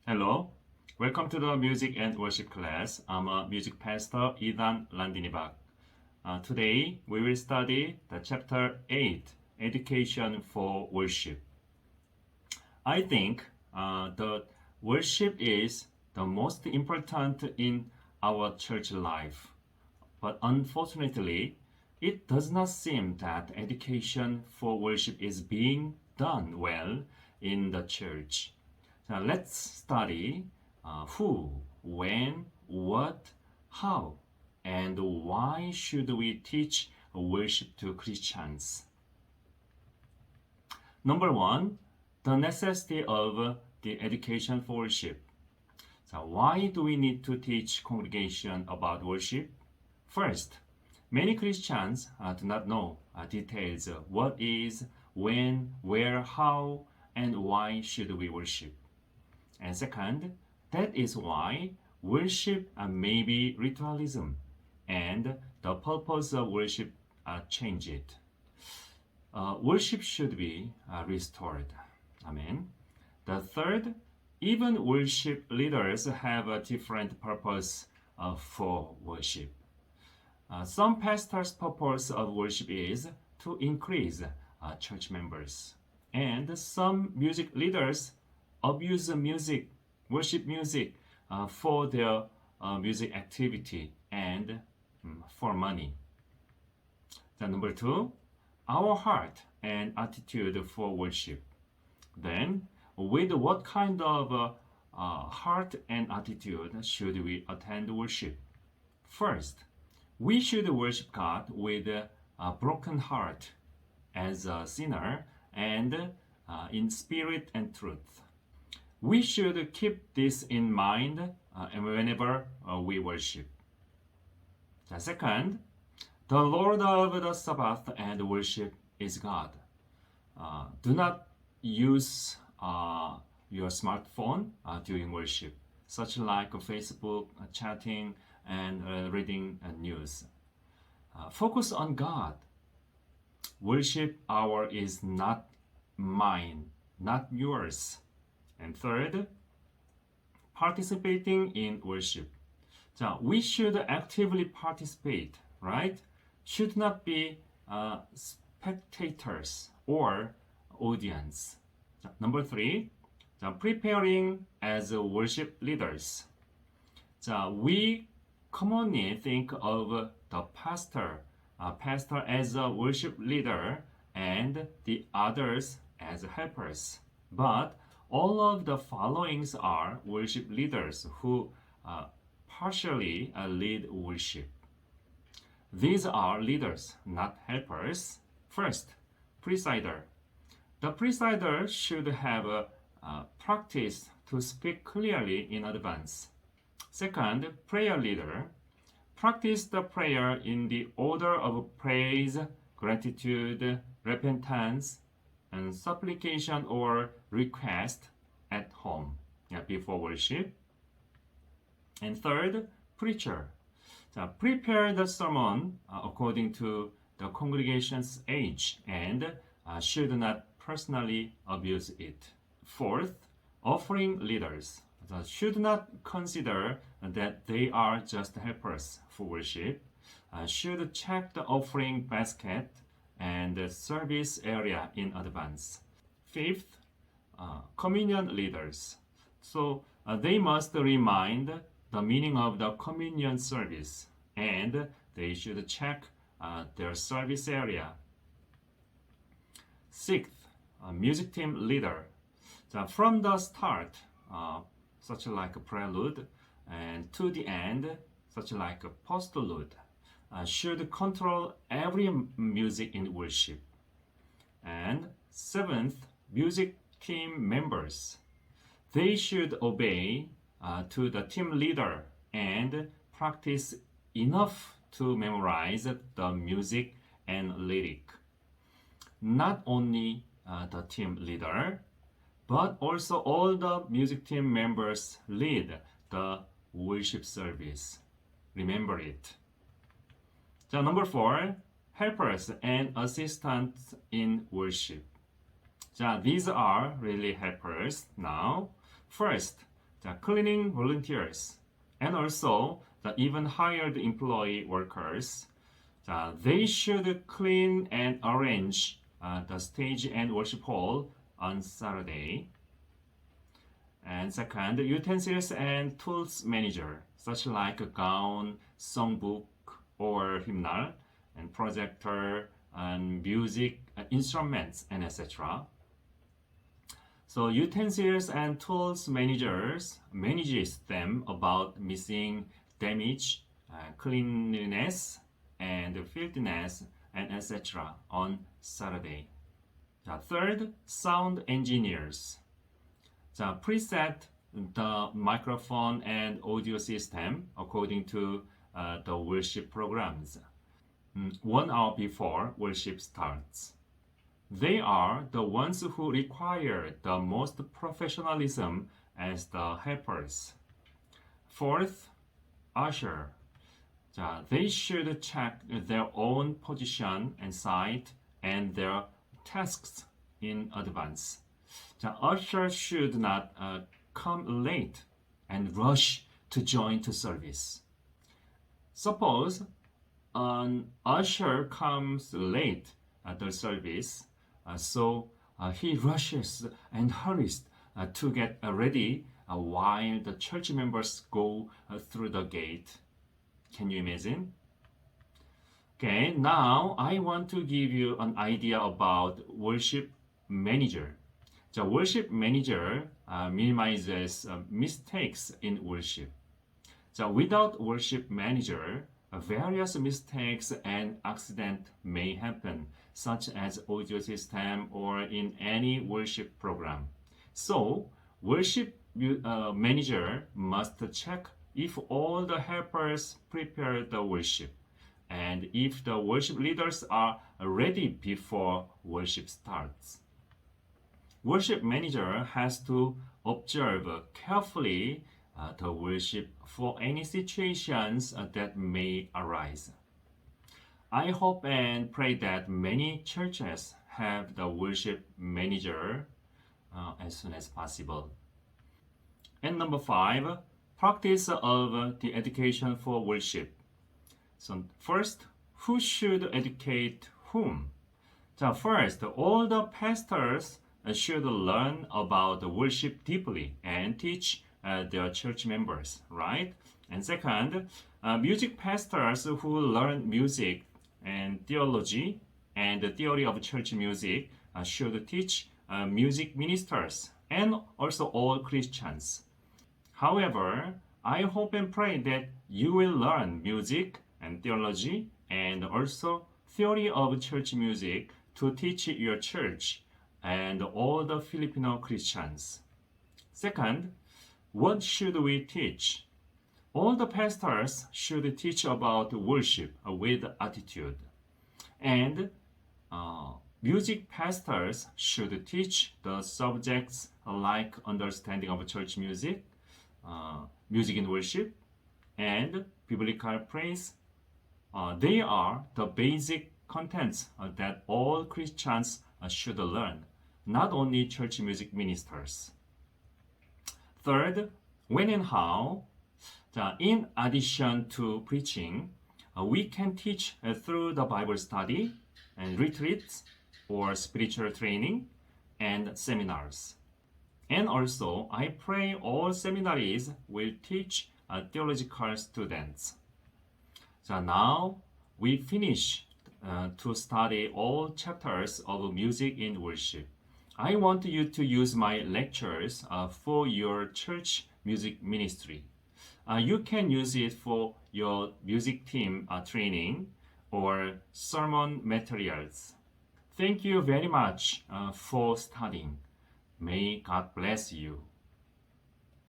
Hello, welcome to the music and worship class. I'm a music pastor Idan Landinibak. Today we will study the chapter 8, Education for Worship. I think the worship is the most important in our church life. But unfortunately, it does not seem that education for worship is being done well in the church. Now let's study who, when, what, how, and why should we teach worship to Christians. Number one, the necessity of the education for worship. So why do we need to teach congregation about worship? First, many Christians do not know details what is, when, where, how, and why should we worship. And second, that is why worship may be ritualism, and the purpose of worship change it. Worship should be restored. Amen. The third, even worship leaders have a different purpose for worship. Some pastors' purpose of worship is to increase church members, and some music leaders abuse music, worship music for their music activity and for money. Then number two, our heart and attitude for worship. Then, with what kind of heart and attitude should we attend worship? First, we should worship God with a broken heart as a sinner and in spirit and truth. We should keep this in mind whenever we worship. The second, the Lord of the Sabbath and worship is God. Do not use your smartphone during worship, such like Facebook, chatting, and reading news. Focus on God. Worship hour is not mine, not yours. And third, participating in worship. So we should actively participate, right? Should not be spectators or audience. Number three, preparing as worship leaders. So we commonly think of the pastor as a worship leader and the others as helpers. But all of the followings are worship leaders who partially lead worship. These are leaders, not helpers. First, presider. The presider should have practice to speak clearly in advance. Second, prayer leader. Practice the prayer in the order of praise, gratitude, repentance, and supplication or request at home before worship. And third, preacher. Prepare the sermon according to the congregation's age and should not personally abuse it. Fourth, offering leaders. Should not consider that they are just helpers for worship. Should check the offering basket and the service area in advance. Fifth, communion leaders. So they must remind the meaning of the communion service and they should check their service area. Sixth, music team leader. So from the start, such like a prelude, and to the end, such like a postlude, should control every music in worship. And seventh, music team members. They should obey to the team leader and practice enough to memorize the music and lyric. Not only the team leader, but also all the music team members lead the worship service. Remember it. So number 4, helpers and assistants in worship. So these are really helpers now. First, the cleaning volunteers, and also the even hired employee workers. They should clean and arrange the stage and worship hall on Saturday. And second, utensils and tools manager, such like a gown, songbook, or hymnal, and projector, and music instruments, and etc. So utensils and tools managers manages them about missing, damage, cleanliness, and filthiness, and etc. on Saturday. Third, sound engineers. Preset the microphone and audio system according to the worship programs 1 hour before worship starts. They are the ones who require the most professionalism as the helpers. Fourth, usher. They should check their own position and site and their tasks in advance. Usher should not come late and rush to join the service. Suppose an usher comes late at the service, so he rushes and hurries to get ready while the church members go through the gate. Can you imagine? Okay, now I want to give you an idea about worship manager. The worship manager minimizes mistakes in worship. Without worship manager, various mistakes and accidents may happen, such as audio system or in any worship program. So, worship manager must check if all the helpers prepare the worship, and if the worship leaders are ready before worship starts. Worship manager has to observe carefully the worship for any situations that may arise. I hope and pray that many churches have the worship manager as soon as possible. And number 5, practice of the education for worship. So first, who should educate whom? First, all the pastors should learn about worship deeply and teach their church members, right? And second, music pastors who learn music and theology and the theory of church music should teach music ministers and also all Christians. However, I hope and pray that you will learn music and theology and also theory of church music to teach your church and all the Filipino Christians. Second, what should we teach? All the pastors should teach about worship with attitude. And music pastors should teach the subjects like understanding of church music, music in worship, and biblical praise. They are the basic contents that all Christians should learn, not only church music ministers. Third, when and how. In addition to preaching, we can teach through the Bible study and retreats or spiritual training and seminars. And also, I pray all seminaries will teach theological students. Now we finish to study all chapters of music in worship. I want you to use my lectures for your church music ministry. You can use it for your music team training or sermon materials. Thank you very much for studying. May God bless you.